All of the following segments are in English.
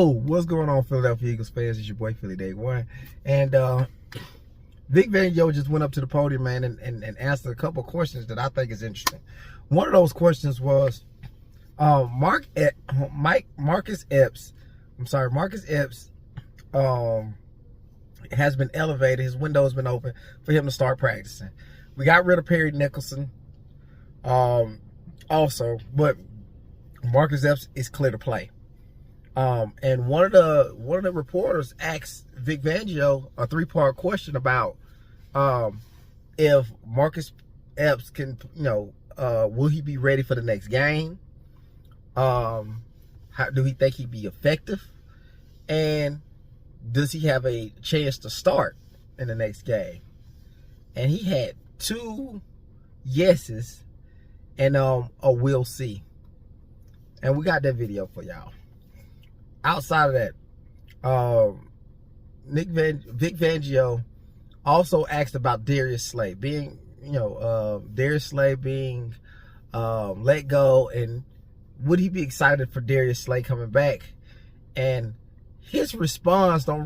Yo, what's going on, Philadelphia Eagles fans? It's your boy Philly Day One, and Vic Fangio just went up to the podium, man, and answered a couple of questions that I think is interesting. One of those questions was, Marcus Epps has been elevated. His window has been open for him to start practicing. We got rid of Perry Nicholson, also, but Marcus Epps is clear to play. And one of the reporters asked Vic Fangio a three-part question about if Marcus Epps can, will he be ready for the next game? How do he think he'd be effective? And does he have a chance to start in the next game? And he had two yeses and a we'll see. And we got that video for y'all. Outside of that, Vic Fangio also asked about Darius Slay being, Darius Slay being let go, and would he be excited for Darius Slay coming back? And his response don't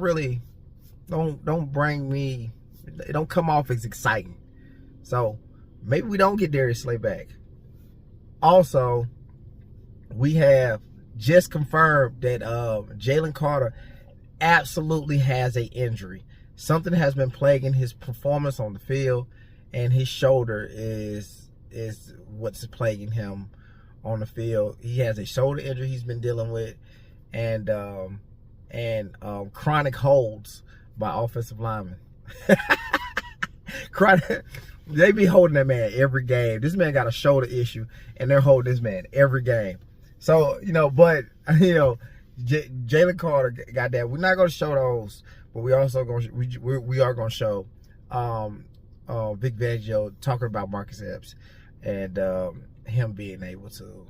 come off as exciting. So maybe we don't get Darius Slay back. Also, we have just confirmed that Jalen Carter absolutely has an injury. Something has been plaguing his performance on the field, and his shoulder is what's plaguing him on the field. He has a shoulder injury he's been dealing with, and chronic holds by offensive linemen. They be holding that man every game. This man got a shoulder issue, and they're holding this man every game. So, Jalen Carter got that. We're not going to show those, but we also we are going to show Vic Fangio talking about Marcus Epps and him being able to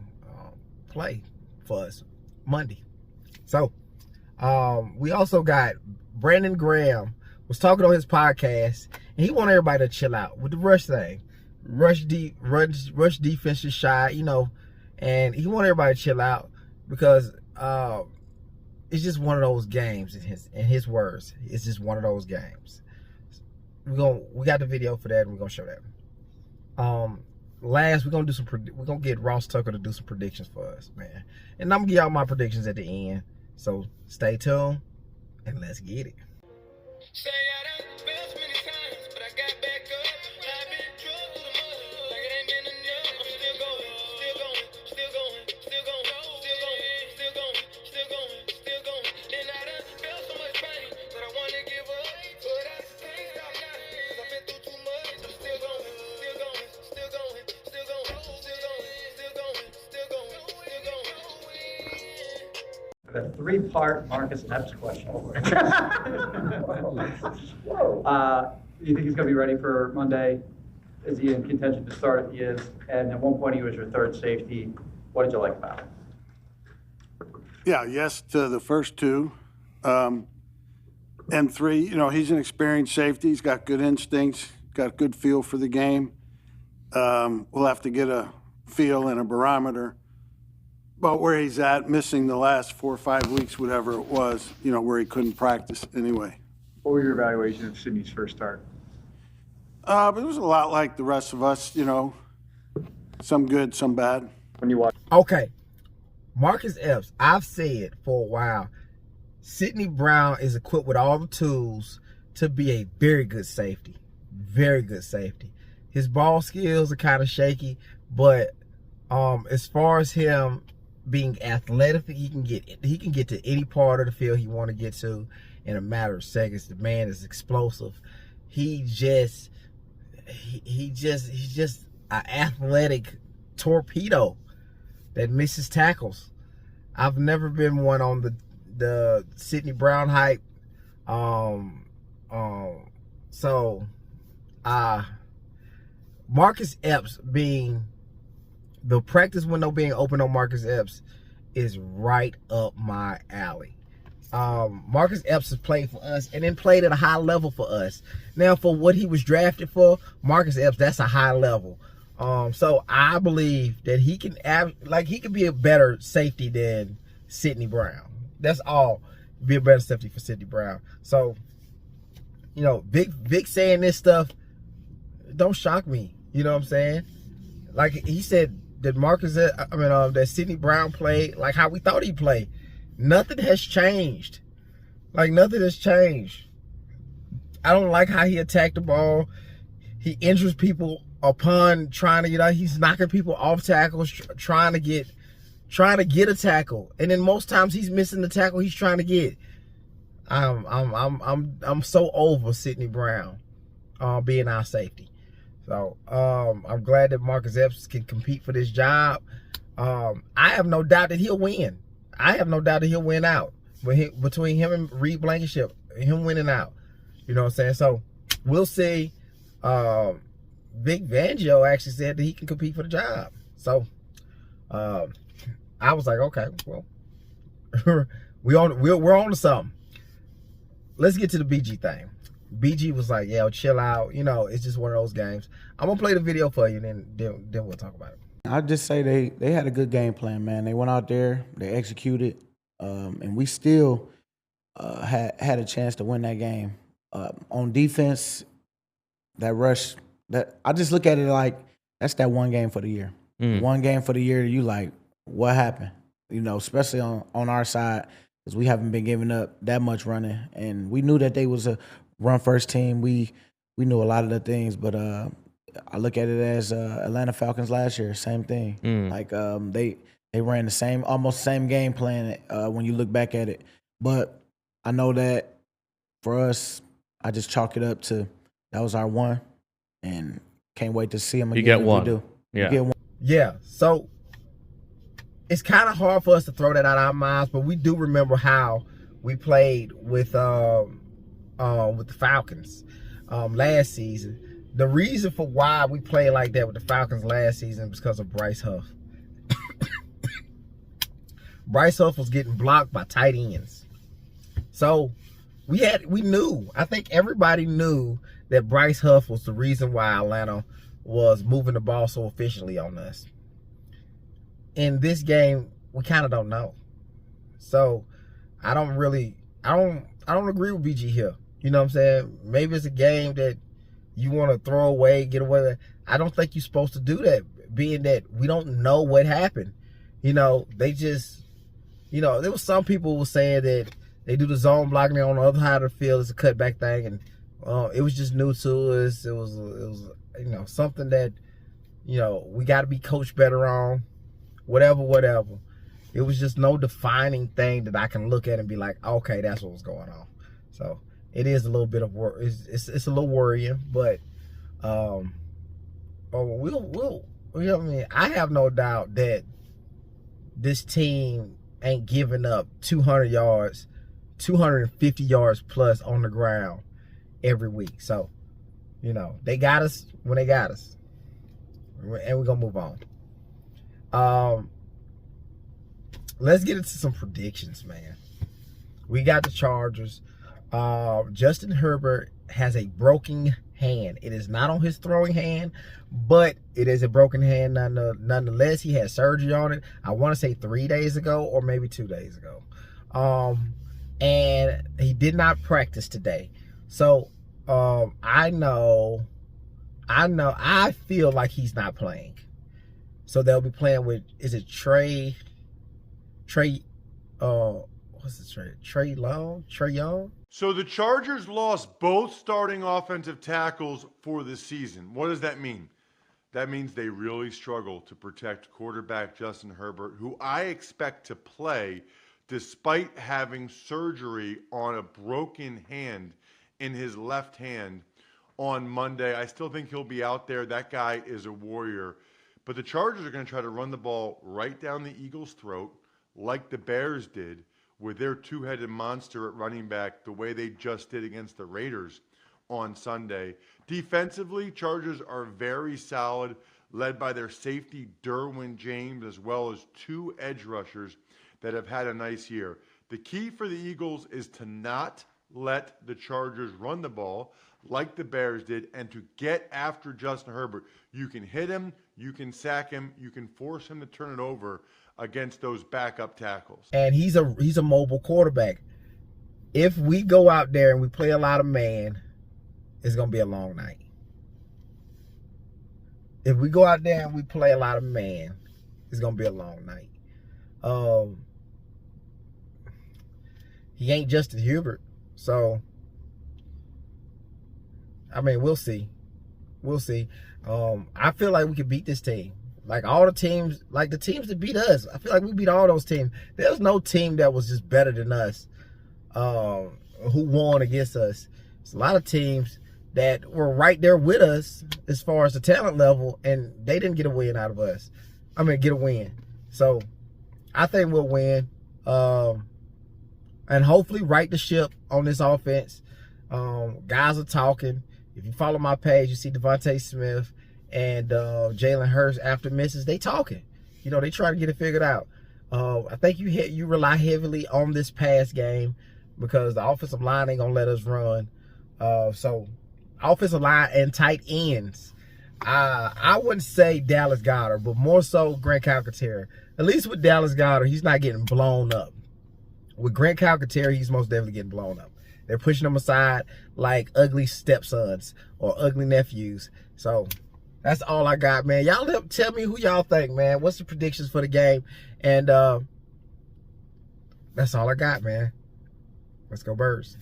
play for us Monday. So, we also got Brandon Graham was talking on his podcast, and he wanted everybody to chill out with the rush thing. Rush defense is shy, and he wanted everybody to chill out because it's just one of those games. In his words, it's just one of those games. We got the video for that, and we're gonna show that. Last, we're gonna get Ross Tucker to do some predictions for us, man. And I'm gonna give y'all my predictions at the end. So stay tuned and let's get it. Say I done fell so many times, but I got back up. I've been drugged through the mud, like it ain't been enough. I'm still going, still going, still going, still going, still going, still going, still going, still going. And I done felt so much pain that I wanna give up, but I can't stop now, 'cause I've been through too much. I'm still going, still going, still going, still going, still going, still going, still going, still going. A three-part Marcus Epps question. You think he's going to be ready for Monday? Is he in contention to start if he is? And at one point he was your third safety. What did you like about him? Yeah, yes to the first two. And three, he's an experienced safety. He's got good instincts, got a good feel for the game. We'll have to get a feel and a barometer about where he's at, missing the last 4 or 5 weeks, whatever it was, where he couldn't practice anyway. What was your evaluation of Sydney's first start? But it was a lot like the rest of us, some good, some bad. When you watch. Okay, Marcus Epps, I've said for a while, Sidney Brown is equipped with all the tools to be a very good safety. Very good safety. His ball skills are kind of shaky, but as far as him being athletic, he can get to any part of the field he want to get to in a matter of seconds. The man is explosive. He's just an athletic torpedo that misses tackles. I've never been one on the Sidney Brown hype. Marcus Epps being the practice window being open on Marcus Epps is right up my alley. Marcus Epps has played for us and then played at a high level for us. Now, for what he was drafted for, Marcus Epps, that's a high level. So I believe that he can be a better safety than Sidney Brown. That's all. Be a better safety for Sidney Brown. So, you know, Vic saying this stuff don't shock me. You know what I'm saying? Like he said that that Sidney Brown played like how we thought he played. Nothing has changed. Like nothing has changed. I don't like how he attacked the ball. He injures people upon trying to, he's knocking people off tackles, trying to get a tackle, and then most times he's missing the tackle he's trying to get. I'm so over Sidney Brown being our safety. So I'm glad that Marcus Epps can compete for this job. I have no doubt that he'll win. I have no doubt that he'll win out. Between him and Reed Blankenship, him winning out. You know what I'm saying? So we'll see. Vic Fangio actually said that he can compete for the job. So I was like, okay, well, we're on to something. Let's get to the BG thing. BG was like, yeah, chill out. You know, it's just one of those games. I'm gonna play the video for you, and then we'll talk about it. I'd just say they had a good game plan, man. They went out there, they executed, and we still had a chance to win that game. On defense, that rush, that I just look at it like that's that one game for the year. One game for the year, you like, what happened? You know, especially on our side, because we haven't been giving up that much running, and we knew that they was a run first team. We knew a lot of the things, but I look at it as Atlanta Falcons last year, same thing. Like they ran the almost same game plan when you look back at it. But I know that for us, I just chalk it up to that was our one, and can't wait to see them again. You get one. We do. Yeah. You get one. Yeah. So it's kind of hard for us to throw that out of our minds, but we do remember how we played with the Falcons last season. The reason for why we played like that with the Falcons last season was because of Bryce Huff. Bryce Huff was getting blocked by tight ends. So we knew, I think everybody knew that Bryce Huff was the reason why Atlanta was moving the ball so efficiently on us. In this game, we kind of don't know. So I don't agree with BG here. You know what I'm saying? Maybe it's a game that you want to throw away, get away with. I don't think you're supposed to do that, being that we don't know what happened. You know, they just, you know, there was some people who were saying that they do the zone blocking on the other side of the field. It's a cutback thing, and it was just new to us. It was you know, something that, you know, we got to be coached better on. Whatever. It was just no defining thing that I can look at and be like, okay, that's what was going on. So it is a little bit of it's a little worrying, but we'll you know what I mean? I have no doubt that this team ain't giving up 200 yards, 250 yards plus on the ground every week. So, you know, they got us when they got us. And we're going to move on. Let's get into some predictions, man. We got the Chargers. Justin Herbert has a broken hand. It is not on his throwing hand, but it is a broken hand nonetheless. He had surgery on it, I want to say 3 days ago or maybe 2 days ago. And he did not practice today. So I feel like he's not playing. So they'll be playing with, is it Trey Young? So the Chargers lost both starting offensive tackles for the season. What does that mean? That means they really struggle to protect quarterback Justin Herbert, who I expect to play despite having surgery on a broken hand in his left hand on Monday. I still think he'll be out there. That guy is a warrior. But the Chargers are going to try to run the ball right down the Eagles' throat like the Bears did with their two-headed monster at running back the way they just did against the Raiders on Sunday. Defensively, Chargers are very solid, led by their safety Derwin James, as well as two edge rushers that have had a nice year. The key for the Eagles is to not let the Chargers run the ball like the Bears did and to get after Justin Herbert. You can hit him, you can sack him, you can force him to turn it over. against those backup tackles. And he's a mobile quarterback. If we go out there and we play a lot of man, it's going to be a long night. If we go out there and we play a lot of man, it's going to be a long night. He ain't Justin Herbert. So, I mean, we'll see. We'll see. I feel like we could beat this team. Like all the teams, like the teams that beat us, I feel like we beat all those teams. There's no team that was just better than us who won against us. It's a lot of teams that were right there with us as far as the talent level, and they didn't get a win out of us. I mean, get a win. So I think we'll win. And hopefully right the ship on this offense. Guys are talking. If you follow my page, you see Devontae Smith and Jalen Hurts after misses, they talking. You know, they try to get it figured out. I think you rely heavily on this pass game because the offensive line ain't going to let us run. So offensive line and tight ends. I wouldn't say Dallas Goedert, but more so Grant Calcaterra. At least with Dallas Goedert, he's not getting blown up. With Grant Calcaterra, he's most definitely getting blown up. They're pushing him aside like ugly stepsons or ugly nephews. So that's all I got, man. Y'all tell me who y'all think, man. What's the predictions for the game? And that's all I got, man. Let's go Birds.